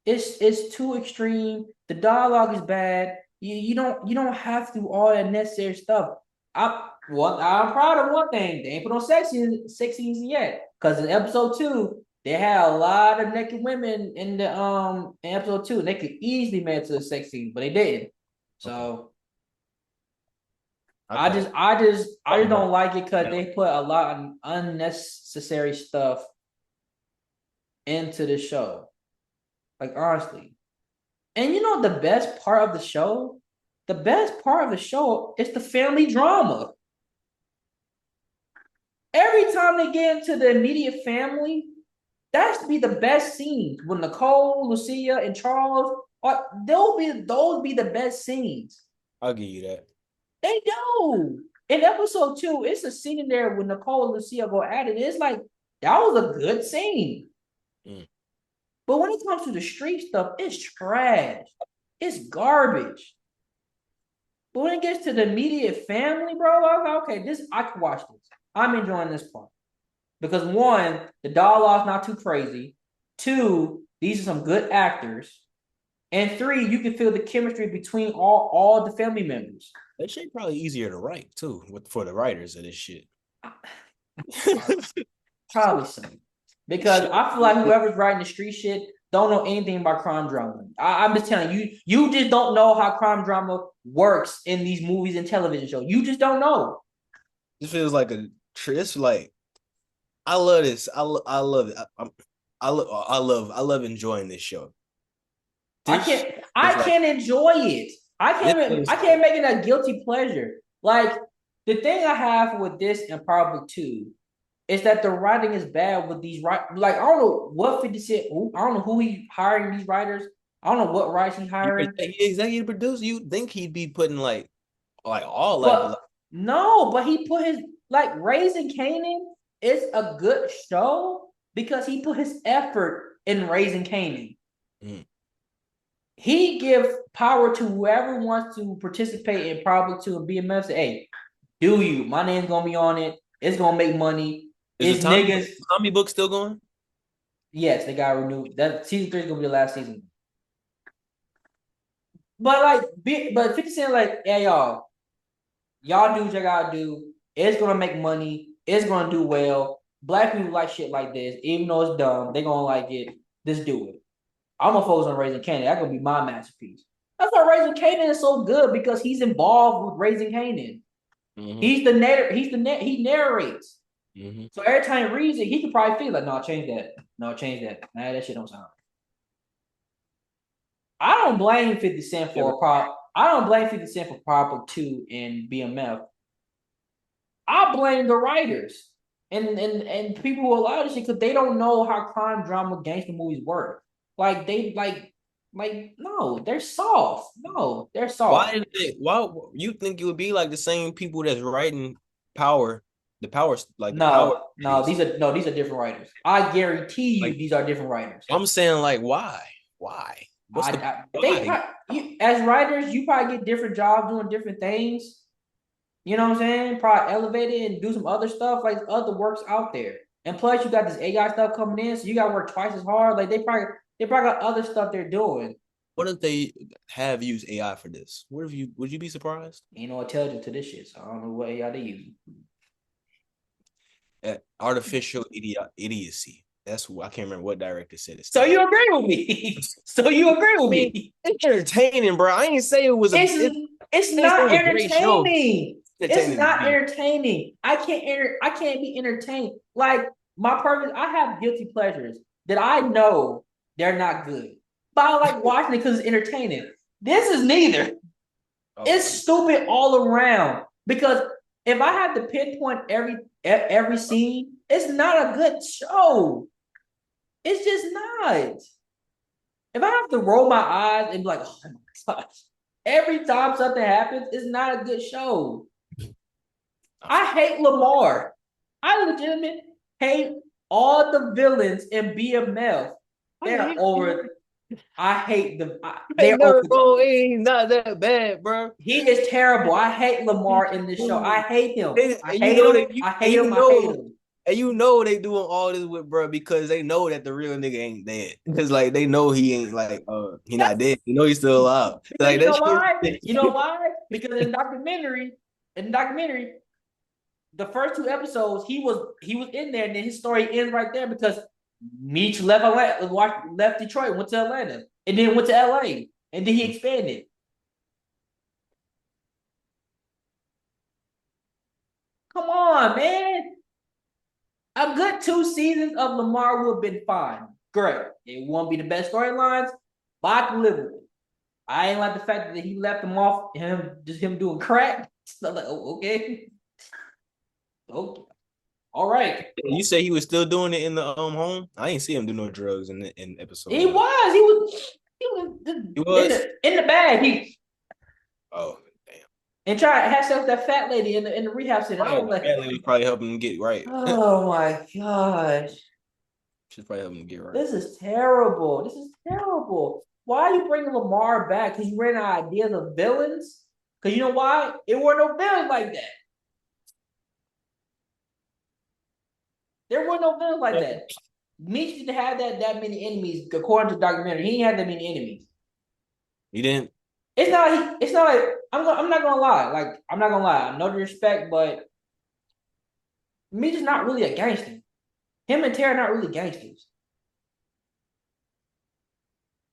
[SPEAKER 1] It's too extreme. The dialogue is bad. You don't have to do all that necessary stuff. I'm proud of one thing. They ain't put on sex scenes yet. Because in episode 2, They had a lot of naked women in the in episode 2, and they could easily make it to the sex scene, but they didn't.
[SPEAKER 2] Okay.
[SPEAKER 1] So
[SPEAKER 2] I thought
[SPEAKER 1] I just
[SPEAKER 2] more.
[SPEAKER 1] don't like it because they put a lot of unnecessary stuff into the show. Like honestly. And you know the best part of the show? The best part of the show is the family drama. Every time they get into the immediate family, that's be the best scenes. When Nicole, Lucia, and Charles those be the best scenes.
[SPEAKER 2] I'll give you that.
[SPEAKER 1] They do. In episode 2, it's a scene in there when Nicole and Lucia go at it. It's like that was a good scene.
[SPEAKER 2] Mm.
[SPEAKER 1] But when it comes to the street stuff, it's trash. It's garbage. But when it gets to the immediate family, bro, I'm like, okay, this I can watch this. I'm enjoying this part. Because one, the dialogue's not too crazy. Two, these are some good actors. And three, you can feel the chemistry between all the family members.
[SPEAKER 2] That shit probably easier to write too, for the writers of this shit.
[SPEAKER 1] Probably so. Because I feel like whoever's writing the street shit don't know anything about crime drama. I'm just telling you, you just don't know how crime drama works in these movies and television shows. You just don't know.
[SPEAKER 2] This feels like it's like I love this. I love it. I love enjoying this show. This
[SPEAKER 1] I
[SPEAKER 2] like
[SPEAKER 1] can't enjoy it. I can't make it a guilty pleasure. Like the thing I have with this and probably two is that the writing is bad with these like I don't know what 50 Cent, I don't know who he hiring these writers. I don't know what writers he hiring.
[SPEAKER 2] he executive producer. You think he'd be putting like all like
[SPEAKER 1] But no, but he put his like Raising Canaan is a good show because he put his effort in Raising Canaan.
[SPEAKER 2] mm,
[SPEAKER 1] He gives power to whoever wants to participate in probably to a BMF. Say, hey, do you? My name's gonna be on it. It's gonna make money.
[SPEAKER 2] is
[SPEAKER 1] It's niggas.
[SPEAKER 2] the Tommy book still going?
[SPEAKER 1] Yes, they got renewed. That season 3 is gonna be the last season. But like, but 50 Cent like, yeah, y'all do what you gotta do. It's gonna make money. It's gonna do well. Black people like shit like this, even though it's dumb. They gonna like it. Just do it. I'm gonna focus on Raising Canaan. That's gonna be my masterpiece. That's why Raising Canaan is so good because he's involved with Raising Canaan.
[SPEAKER 2] Mm-hmm.
[SPEAKER 1] He's the narrator. He narrates.
[SPEAKER 2] Mm-hmm.
[SPEAKER 1] So every time he reads it, he could probably feel like, no, change that. No, change that. Nah, that shit don't sound. I don't blame 50 Cent for a prop. I don't blame 50 Cent for Proper 2 in BMF. I blame the writers and people who allow this shit because they don't know how crime drama gangster movies work. Like they like no, they're soft. No, they're soft.
[SPEAKER 2] Why you think it would be like the same people that's writing Power, the Power series?
[SPEAKER 1] These are different writers. I guarantee you
[SPEAKER 2] Like
[SPEAKER 1] these are different writers.
[SPEAKER 2] I'm saying like why what's the why?
[SPEAKER 1] As writers, you probably get different jobs doing different things. You know what I'm saying? Probably elevate it and do some other stuff, like other works out there. And plus, you got this AI stuff coming in, so you got to work twice as hard. Like they probably got other stuff they're doing.
[SPEAKER 2] What if they have used AI for this? Would you be surprised?
[SPEAKER 1] Ain't no intelligence to this shit, so I don't know what AI they use.
[SPEAKER 2] Artificial idiocy. That's who I can't remember what director said it.
[SPEAKER 1] So you agree with me? So you agree with me?
[SPEAKER 2] It's entertaining, bro. I ain't say it was
[SPEAKER 1] it's not entertaining.
[SPEAKER 2] It's
[SPEAKER 1] not entertaining. I can't be entertained. Like my purpose, I have guilty pleasures that I know they're not good. But I like watching it because it's entertaining. This is neither. Okay. It's stupid all around. Because if I had to pinpoint every scene, it's not a good show. It's just not. If I have to roll my eyes and be like, oh my gosh, every time something happens, it's not a good show. I hate Lamar. I legitimately hate all the villains in BMF. They're over. I hate them. They're over.
[SPEAKER 2] Bro, he's not that bad, bro.
[SPEAKER 1] He is terrible. I hate Lamar in this show. I hate him. I hate him.
[SPEAKER 2] And you know they doing all this with bro because they know that the real nigga ain't dead. Because like they know he ain't like he not dead. You know he's still alive. Like
[SPEAKER 1] you know why? You know why? Because in the documentary, the first 2 episodes, he was in there, and then his story ends right there because Meach left Atlanta, left Detroit, went to Atlanta, and then went to LA, and then he expanded. Come on, man. A good 2 seasons of Lamar would have been fine. Great. It won't be the best storylines, but I can live with it. I ain't like the fact that he left him off, him doing crack. So like, oh, okay. Okay. All right.
[SPEAKER 2] You say he was still doing it in the home? I ain't see him do no drugs in episode
[SPEAKER 1] He
[SPEAKER 2] one.
[SPEAKER 1] was. He was
[SPEAKER 2] He was?
[SPEAKER 1] in the bag. He
[SPEAKER 2] Oh, damn.
[SPEAKER 1] and try to have sex with that fat lady in the rehab center. I
[SPEAKER 2] Right.
[SPEAKER 1] was like,
[SPEAKER 2] That lady was probably helping him get right.
[SPEAKER 1] oh my gosh.
[SPEAKER 2] She's probably helping him get right.
[SPEAKER 1] This is terrible. This is terrible. Why are you bringing Lamar back? Because you ran out of ideas of villains? Because you know why? It were no villains like that. There were no villains like that. Meech didn't have that many enemies, according to the documentary. He didn't have that many enemies.
[SPEAKER 2] He didn't.
[SPEAKER 1] It's not like I'm not gonna lie. Like, I'm not gonna lie. No disrespect, but Meech is not really a gangster. Him and Tara are not really gangsters.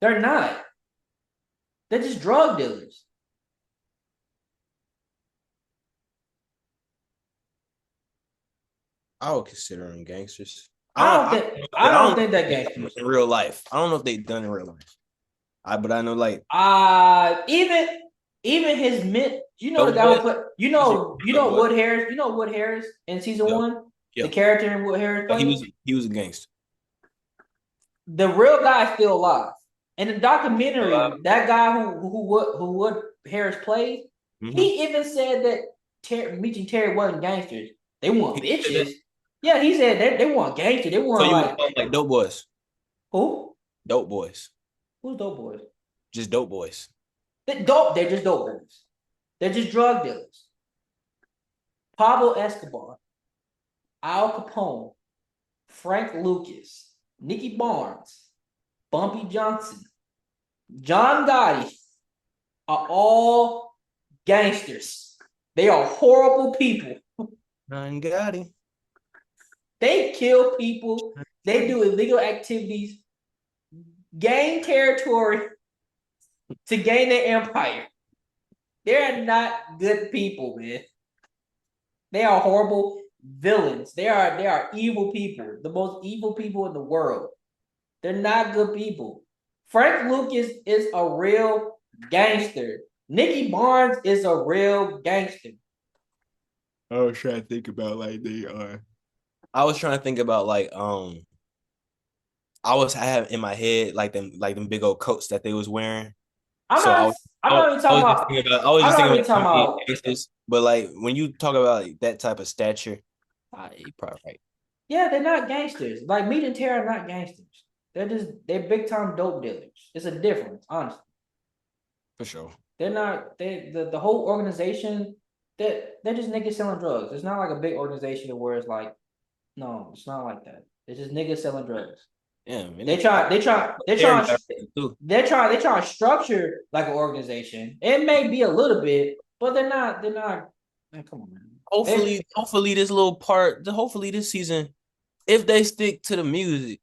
[SPEAKER 1] They're not. They're just drug dealers.
[SPEAKER 2] I would consider them gangsters.
[SPEAKER 1] I don't think they're gangsters.
[SPEAKER 2] In real life. I don't know if they done in real life. But I know like
[SPEAKER 1] Even his mid, you know the
[SPEAKER 2] Dope
[SPEAKER 1] guy who
[SPEAKER 2] Boy.
[SPEAKER 1] put you know Wood Harris in season
[SPEAKER 2] Yeah.
[SPEAKER 1] one,
[SPEAKER 2] Yeah.
[SPEAKER 1] the character in Wood Harris played.
[SPEAKER 2] He was a gangster.
[SPEAKER 1] The real guy is still alive. In the documentary, that guy who Wood Harris played, he even said that Meech and Terry wasn't gangsters. They weren't bitches. Yeah, he said they weren't gangsters. They weren't
[SPEAKER 2] So you
[SPEAKER 1] like
[SPEAKER 2] would like dope boys.
[SPEAKER 1] who?
[SPEAKER 2] Dope boys.
[SPEAKER 1] Who's dope boys?
[SPEAKER 2] Just dope boys.
[SPEAKER 1] They're just dope boys. They're just drug dealers. Pablo Escobar, Al Capone, Frank Lucas, Nicky Barnes, Bumpy Johnson, John Gotti are all gangsters. They are horrible people.
[SPEAKER 2] John Gotti.
[SPEAKER 1] They kill people. They do illegal activities, gain territory to gain their empire. They're not good people, man. They are horrible villains. They are evil people, the most evil people in the world. They're not good people. Frank Lucas is a real gangster. Nicky Barnes is a real gangster.
[SPEAKER 2] I was trying to think about like they are. I was trying to think about like I have in my head like them big old coats that they was wearing.
[SPEAKER 1] I'm
[SPEAKER 2] So
[SPEAKER 1] not even talking about.
[SPEAKER 2] I was
[SPEAKER 1] I'm
[SPEAKER 2] just
[SPEAKER 1] not
[SPEAKER 2] thinking
[SPEAKER 1] even talking about.
[SPEAKER 2] gangsters, but like when you talk about like, that type of stature, you probably right.
[SPEAKER 1] Yeah, they're not gangsters. Like Meat and Terror are not gangsters. They're big time dope dealers. It's a difference, honestly.
[SPEAKER 2] For sure.
[SPEAKER 1] They're not the whole organization. They're just niggas selling drugs. It's not like a big organization where it's like, no, it's not like that. It's just niggas selling drugs.
[SPEAKER 2] Yeah, man.
[SPEAKER 1] They try to structure like an organization. It may be a little bit, but they're not. Man, come on, man.
[SPEAKER 2] Hopefully this season, if they stick to the music,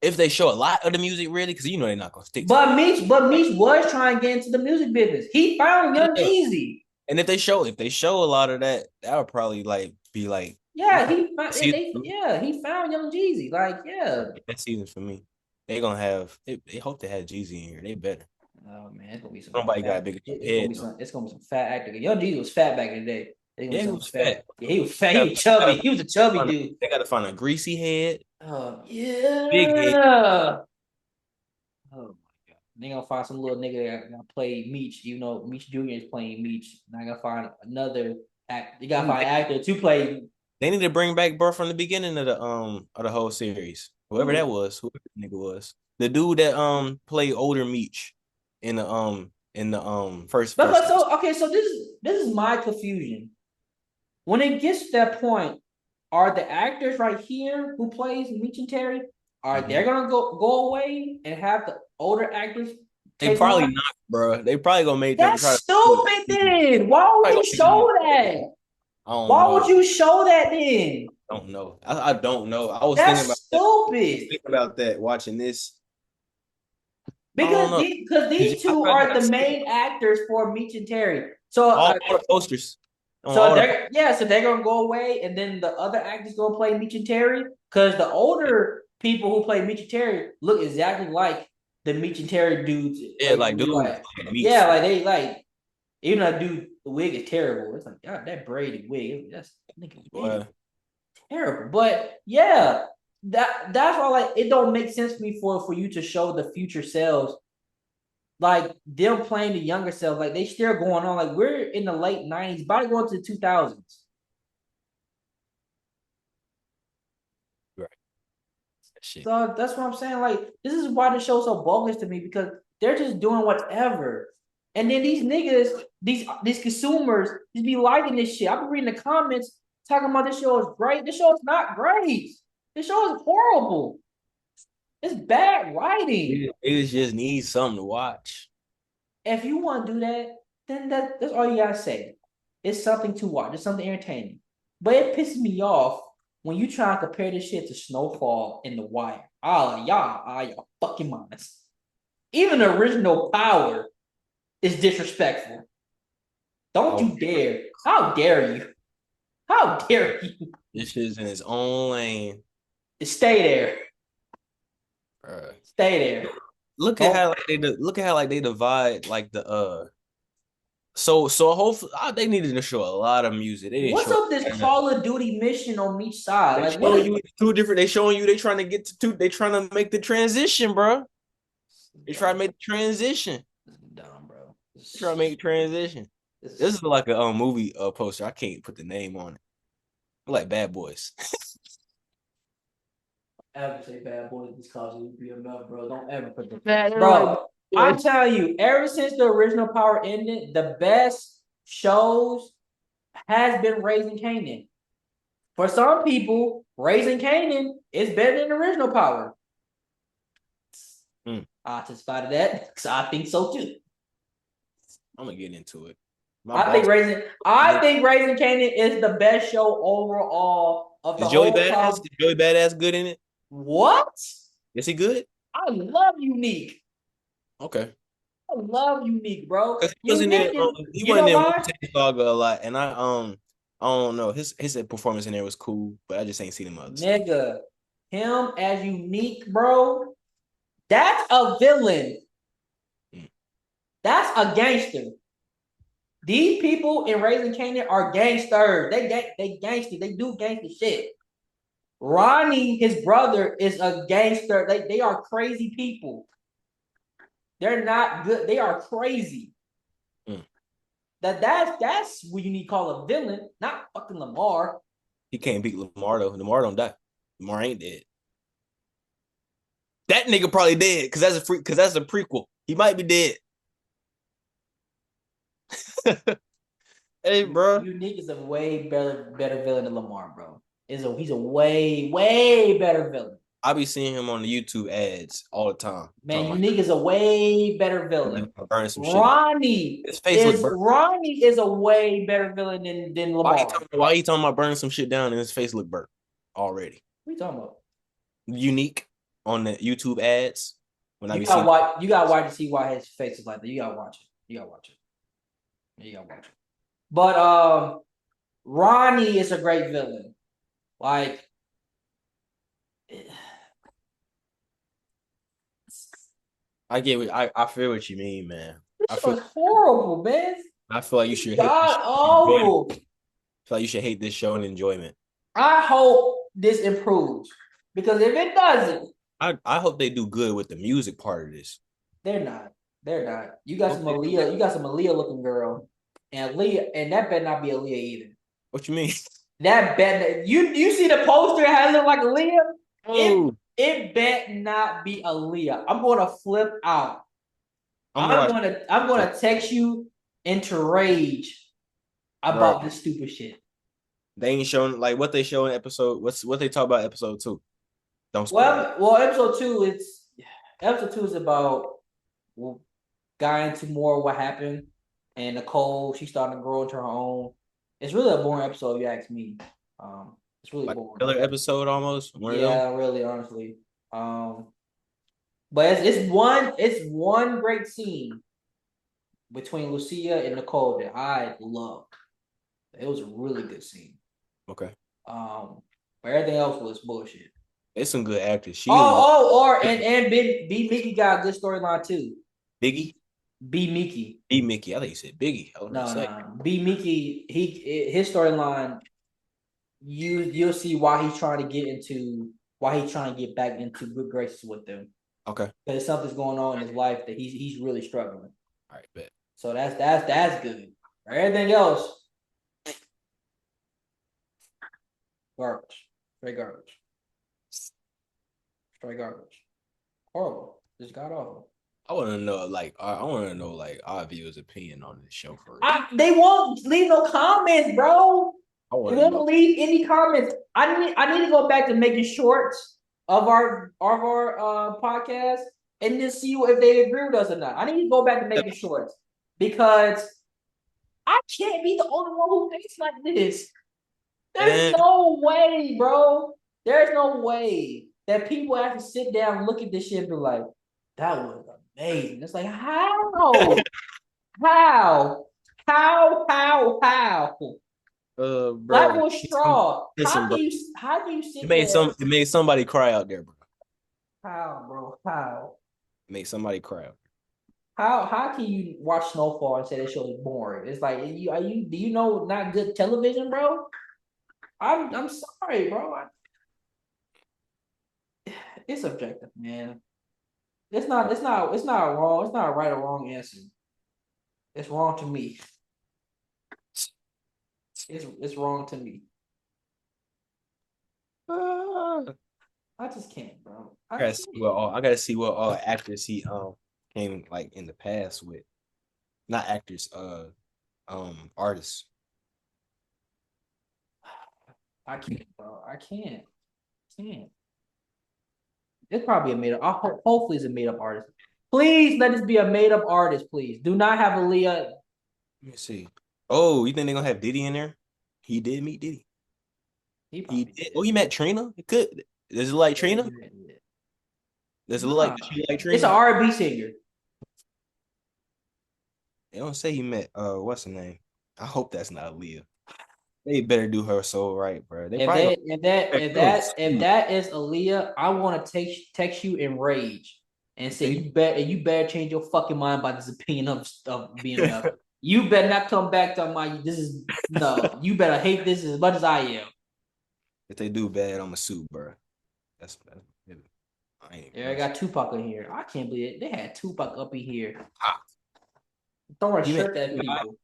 [SPEAKER 2] if they show a lot of the music really, because you know they're not gonna stick.
[SPEAKER 1] But Meech was trying to get into the music business. He found Young Jeezy.
[SPEAKER 2] And if they show a lot of that, that would probably like be like
[SPEAKER 1] he found Young Jeezy. Like, yeah.
[SPEAKER 2] That season for me. They gonna have they hope they had Jeezy in here. They better.
[SPEAKER 1] Oh man, it's gonna be some
[SPEAKER 2] Nobody got a big head.
[SPEAKER 1] It's gonna be some fat actor. Young Jeezy was fat back in the day.
[SPEAKER 2] Yeah, he was fat.
[SPEAKER 1] Yeah, he was fat. He was chubby. He was a chubby dude.
[SPEAKER 2] They gotta find a greasy head.
[SPEAKER 1] Oh yeah.
[SPEAKER 2] Big head.
[SPEAKER 1] Oh my god. They gonna find some little nigga that gonna play Meech. You know, Meech Jr. is playing Meech. And I gotta find another act. You gotta find an actor to play.
[SPEAKER 2] They need to bring back bro from the beginning of the whole series. Whoever that was, whoever the nigga was. The dude that played older Meech in the first.
[SPEAKER 1] So this is my confusion. When it gets to that point, are the actors right here who plays Meech and Terry, they gonna go away and have the older actors?
[SPEAKER 2] They probably not, bro. They probably gonna make
[SPEAKER 1] that stupid then. Why would you show that? Why would you show that then?
[SPEAKER 2] don't know. I don't know. I was thinking about
[SPEAKER 1] That's
[SPEAKER 2] that.
[SPEAKER 1] stupid.
[SPEAKER 2] Thinking about that. Watching this. I don't
[SPEAKER 1] Because
[SPEAKER 2] know.
[SPEAKER 1] these
[SPEAKER 2] I
[SPEAKER 1] two
[SPEAKER 2] feel like
[SPEAKER 1] are the
[SPEAKER 2] I've seen
[SPEAKER 1] main actors for Meech and Terry. So
[SPEAKER 2] all the posters on
[SPEAKER 1] so
[SPEAKER 2] all the.
[SPEAKER 1] they're gonna go away, and then the other actors gonna play Meech and Terry because the older people who play Meech and Terry look exactly like the Meech and Terry dudes.
[SPEAKER 2] Yeah,
[SPEAKER 1] Like
[SPEAKER 2] like dude,
[SPEAKER 1] like
[SPEAKER 2] Meech.
[SPEAKER 1] yeah, like they like even that dude the wig is terrible. It's like God, that braided wig that's nigga wig
[SPEAKER 2] Boy,
[SPEAKER 1] terrible. But yeah, that's why like it don't make sense for me for you to show the future selves like them playing the younger selves, like they still going on. Like we're in the late 90s, about to go into the 2000s.
[SPEAKER 2] right. That shit.
[SPEAKER 1] So that's what I'm saying. Like, this is why the show's so bogus to me because they're just doing whatever. And then these niggas, these consumers, just be liking this shit. I've been reading the comments talking about this show is great. This show is not great. This show is horrible. It's bad writing.
[SPEAKER 2] Niggas just need something to watch.
[SPEAKER 1] If you want to do that, then that's all you gotta say. It's something to watch. It's something entertaining. But it pisses me off when you try to compare this shit to Snowfall and The Wire. Ah, y'all are your fucking minds. Even the original Power is disrespectful. Don't
[SPEAKER 2] Oh,
[SPEAKER 1] you dare. How dare you? How dare you?
[SPEAKER 2] this shit's in its own lane.
[SPEAKER 1] Stay there.
[SPEAKER 2] Bruh.
[SPEAKER 1] Stay there.
[SPEAKER 2] Look at
[SPEAKER 1] Don't.
[SPEAKER 2] how like look at how like they divide like the so hopefully they needed to show a lot of music. They didn't
[SPEAKER 1] What's
[SPEAKER 2] show
[SPEAKER 1] up this Call of Duty mission on each side?
[SPEAKER 2] they
[SPEAKER 1] Like, what
[SPEAKER 2] showing
[SPEAKER 1] is
[SPEAKER 2] you two different. They showing you they trying to get to two. They trying to make the transition, bro. They try to make the transition.
[SPEAKER 1] this is dumb, bro.
[SPEAKER 2] They try to make the transition. This
[SPEAKER 1] This
[SPEAKER 2] is like a movie poster. I can't put the name on it. Like Bad Boys.
[SPEAKER 1] ever say bad boys this cause of BMF, bro. Don't ever put the
[SPEAKER 2] Bad, they're like
[SPEAKER 1] bro. I'm telling you, ever since the original Power ended, the best shows has been Raising Kanan. For some people, Raising Kanan is better than the original Power.
[SPEAKER 2] Hmm.
[SPEAKER 1] I testify to that because I think so too.
[SPEAKER 2] I'm gonna get into it. My
[SPEAKER 1] I think
[SPEAKER 2] boss
[SPEAKER 1] Raising, I think Raising Kanan is the best show overall of the
[SPEAKER 2] is Joey
[SPEAKER 1] whole
[SPEAKER 2] Badass.
[SPEAKER 1] time.
[SPEAKER 2] Is Joey Badass good in it?
[SPEAKER 1] What?
[SPEAKER 2] Is he good?
[SPEAKER 1] I love Unique.
[SPEAKER 2] Okay.
[SPEAKER 1] I love Unique, bro.
[SPEAKER 2] Because
[SPEAKER 1] Unique is,
[SPEAKER 2] he
[SPEAKER 1] you know
[SPEAKER 2] wasn't in
[SPEAKER 1] why?
[SPEAKER 2] Wu-Tang Saga a lot, and I don't know his performance in there was cool, but I just ain't seen him other stuff.
[SPEAKER 1] Nigga, him as Unique, bro. That's a villain.
[SPEAKER 2] Mm.
[SPEAKER 1] That's a gangster. These people in Raising Canaan are gangsters. They gangster. They do gangster shit. Ronnie, his brother, is a gangster. They are crazy people. They're not good. They are crazy.
[SPEAKER 2] Mm.
[SPEAKER 1] That's what you need to call a villain, not fucking Lamar.
[SPEAKER 2] He can't beat Lamar though. Lamar don't die. Lamar ain't dead. That nigga probably dead because that's a prequel. He might be dead. Hey, bro.
[SPEAKER 1] Unique is a way better villain than Lamar, bro. He's a way better villain.
[SPEAKER 2] I be seeing him on the YouTube ads all the time.
[SPEAKER 1] Man, Unique is a way better
[SPEAKER 2] Like
[SPEAKER 1] villain.
[SPEAKER 2] burning some shit up. His face look burnt.
[SPEAKER 1] Ronnie is a way better villain than Lamar.
[SPEAKER 2] Why he talking about burning some shit down and his face look burnt already?
[SPEAKER 1] What are you talking about?
[SPEAKER 2] Unique on the YouTube ads when I
[SPEAKER 1] You
[SPEAKER 2] be
[SPEAKER 1] gotta
[SPEAKER 2] seeing.
[SPEAKER 1] watch. You gotta watch to see why his face is like that. You gotta watch it. You gotta watch it. You gotta watch it. But Ronnie is a great villain. Like,
[SPEAKER 2] I get what I feel what you mean, man. I
[SPEAKER 1] this
[SPEAKER 2] feel
[SPEAKER 1] was horrible, man.
[SPEAKER 2] I feel like you should hate this
[SPEAKER 1] God
[SPEAKER 2] show and enjoy it.
[SPEAKER 1] awful.
[SPEAKER 2] I feel like you should hate this show and enjoyment.
[SPEAKER 1] I hope this improves because if it doesn't,
[SPEAKER 2] I hope they do good with the music part of this.
[SPEAKER 1] they're not. They're not. You got some
[SPEAKER 2] Okay.
[SPEAKER 1] Aaliyah. You got some Aaliyah looking girl, and Aaliyah, and that better not be Aaliyah either.
[SPEAKER 2] What you mean?
[SPEAKER 1] That bet you see the poster has it like Aaliyah.
[SPEAKER 2] Oh,
[SPEAKER 1] It bet not be Aaliyah. I'm gonna flip out.
[SPEAKER 2] I'm watching.
[SPEAKER 1] I'm gonna text you into rage
[SPEAKER 2] Bro,
[SPEAKER 1] about this stupid shit.
[SPEAKER 2] they ain't showing like what they show in episode. What they talk about episode 2. Don't spoil it.
[SPEAKER 1] Well, episode two is about got into more what happened, and Nicole she's starting to grow into her own. It's really a boring episode, if you ask me. It's really
[SPEAKER 2] Like
[SPEAKER 1] boring.
[SPEAKER 2] another episode almost. One of them.
[SPEAKER 1] Yeah, really, honestly. But it's one great scene between Lucia and Nicole that I loved. It was a really good scene.
[SPEAKER 2] Okay.
[SPEAKER 1] Um, but everything else was bullshit.
[SPEAKER 2] It's some good actors. She is
[SPEAKER 1] And B Mickey got a good storyline too.
[SPEAKER 2] Biggie.
[SPEAKER 1] B Mickey.
[SPEAKER 2] B Mickey. I think you said Biggie. I was gonna
[SPEAKER 1] No,
[SPEAKER 2] say.
[SPEAKER 1] no. B Mickey, his storyline, you'll see why he's trying to get back into good graces with them.
[SPEAKER 2] Okay.
[SPEAKER 1] Because something's going on in his life that he's really struggling.
[SPEAKER 2] All right, bet.
[SPEAKER 1] So that's good. Everything else, garbage. Straight garbage. Straight garbage. Horrible. Just got awful.
[SPEAKER 2] I want to know, like, I want to know, like, our viewers' opinion on this show first.
[SPEAKER 1] They won't leave no comments, bro.
[SPEAKER 2] I
[SPEAKER 1] They
[SPEAKER 2] want to
[SPEAKER 1] won't
[SPEAKER 2] know.
[SPEAKER 1] leave any comments. I need to go back to making shorts of our podcast and just see if they agree with us or not. I need to go back to making shorts because I can't be the only one who thinks like this. There's no way, bro. There's no way that people have to sit down and look at this shit and be like, that was amazing. It's like, how? How? How? That
[SPEAKER 2] Bro.
[SPEAKER 1] was straw.
[SPEAKER 2] Listen, bro.
[SPEAKER 1] How do you sit there?
[SPEAKER 2] It made somebody cry out there, bro.
[SPEAKER 1] How, bro? How?
[SPEAKER 2] It made somebody cry out.
[SPEAKER 1] How can you watch Snowfall and say this show is boring? It's like do you know not good television, bro? I'm sorry, bro. It's subjective, man. It's not wrong. It's not a right or wrong answer. It's wrong to me. It's wrong to me. I just can't, bro.
[SPEAKER 2] I gotta see what all actors he came like in the past with. Not actors, artists.
[SPEAKER 1] I can't, bro. I can't. It's probably a made up. Hopefully, it's a made up artist. Please let this be a made up artist. Please do not have Aaliyah.
[SPEAKER 2] Let me see. Oh, you think they're gonna have Diddy in there? He did meet Diddy. He did. Oh, he met Trina. It could. Does it look like Trina? Does it look like she like Trina?
[SPEAKER 1] It's an R&B singer.
[SPEAKER 2] They don't say he met what's her name? I hope that's not Aaliyah. They better do her so right, bro. If
[SPEAKER 1] that is Aaliyah, I want to text you in rage and say you better change your fucking mind about this opinion of BMF. You better not come back to my you better hate this as much as I am.
[SPEAKER 2] If they do bad, I'm a sue, bro. That's
[SPEAKER 1] I got Tupac in here. I can't believe it. They had Tupac up in here. Throwing a shirt at people.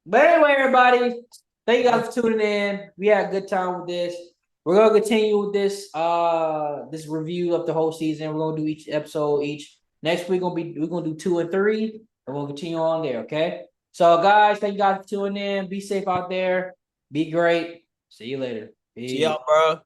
[SPEAKER 1] But anyway, everybody, thank you guys for tuning in. We had a good time with this. We're gonna continue with this this review of the whole season. We're gonna do each episode each. Next week we're gonna do 2 and 3. And we'll continue on there, okay? So guys, thank you guys for tuning in. Be safe out there. Be great. See you later. Peace.
[SPEAKER 2] See y'all, bro.